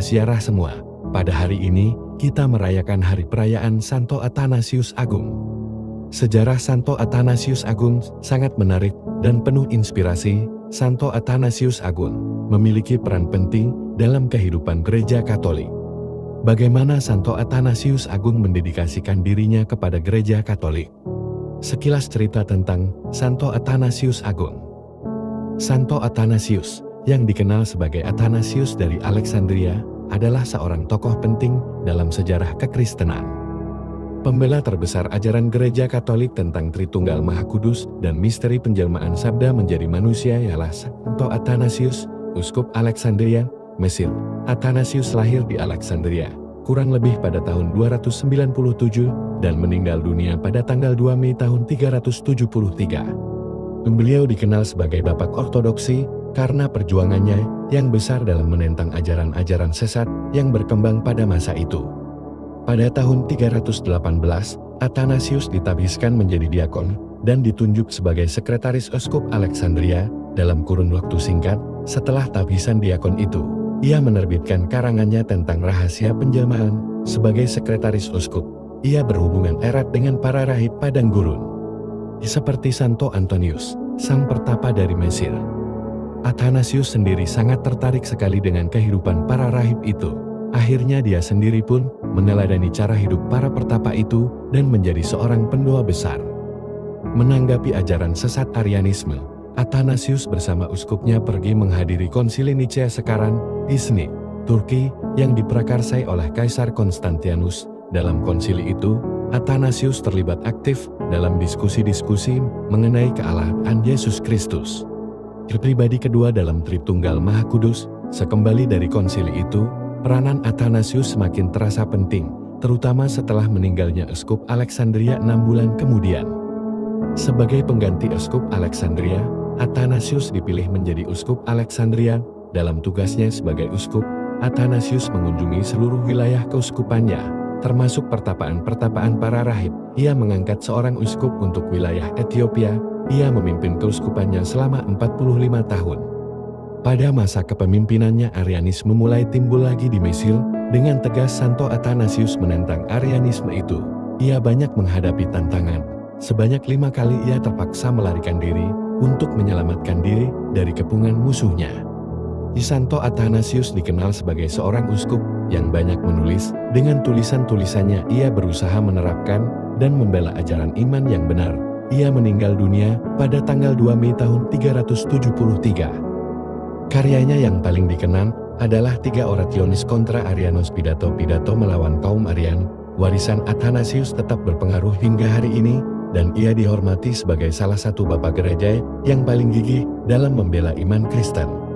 ziarah semua. Pada hari ini, kita merayakan hari perayaan Santo Athanasius Agung. Sejarah Santo Athanasius Agung sangat menarik dan penuh inspirasi. Santo Athanasius Agung memiliki peran penting dalam kehidupan Gereja Katolik. Bagaimana Santo Athanasius Agung mendedikasikan dirinya kepada Gereja Katolik? Sekilas cerita tentang Santo Athanasius Agung. Santo Athanasius, yang dikenal sebagai Athanasius dari Alexandria, adalah seorang tokoh penting dalam sejarah kekristenan. Pembela terbesar ajaran Gereja Katolik tentang Tritunggal Maha Kudus dan misteri penjelmaan sabda menjadi manusia ialah Santo Athanasius, Uskup Alexandria, Mesir. Athanasius lahir di Alexandria, kurang lebih pada tahun 297 dan meninggal dunia pada tanggal 2 Mei tahun 373. Beliau dikenal sebagai Bapak Ortodoksi karena perjuangannya yang besar dalam menentang ajaran-ajaran sesat yang berkembang pada masa itu. Pada tahun 318, Athanasius ditabiskan menjadi diakon dan ditunjuk sebagai sekretaris Uskup Alexandria. Dalam kurun waktu singkat, setelah tabisan diakon itu, ia menerbitkan karangannya tentang rahasia penjelmaan. Sebagai sekretaris uskup, ia berhubungan erat dengan para rahib padang gurun, seperti Santo Antonius, sang pertapa dari Mesir. Athanasius sendiri sangat tertarik sekali dengan kehidupan para rahib itu. Akhirnya dia sendiri pun meneladani cara hidup para pertapa itu dan menjadi seorang pendoa besar. Menanggapi ajaran sesat Arianisme, Athanasius bersama uskupnya pergi menghadiri konsili Nicea Sekaran, Iznik, Turki, yang diprakarsai oleh Kaisar Konstantinus. Dalam konsili itu, Athanasius terlibat aktif dalam diskusi-diskusi mengenai kealahan Yesus Kristus. Pribadi kedua dalam Tritunggal Maha Kudus. Sekembali dari konsili itu, peranan Athanasius semakin terasa penting, terutama setelah meninggalnya Uskup Alexandria 6 bulan kemudian. Sebagai pengganti Uskup Alexandria, Athanasius dipilih menjadi Uskup Alexandria. Dalam tugasnya sebagai uskup, Athanasius mengunjungi seluruh wilayah keuskupannya, termasuk pertapaan-pertapaan para rahib. Ia mengangkat seorang uskup untuk wilayah Ethiopia. Ia memimpin keuskupannya selama 45 tahun. Pada masa kepemimpinannya, Arianisme mulai timbul lagi di Mesir. Dengan tegas Santo Athanasius menentang Arianisme itu. Ia banyak menghadapi tantangan. Sebanyak 5 kali ia terpaksa melarikan diri untuk menyelamatkan diri dari kepungan musuhnya. Santo Athanasius dikenal sebagai seorang uskup yang banyak menulis. Dengan tulisan-tulisannya ia berusaha menerapkan dan membela ajaran iman yang benar. Ia meninggal dunia pada tanggal 2 Mei tahun 373. Karyanya yang paling dikenal adalah 3 Orationis contra Arianos, pidato-pidato melawan kaum Arian. Warisan Athanasius tetap berpengaruh hingga hari ini, dan ia dihormati sebagai salah satu bapak gereja yang paling gigih dalam membela iman Kristen.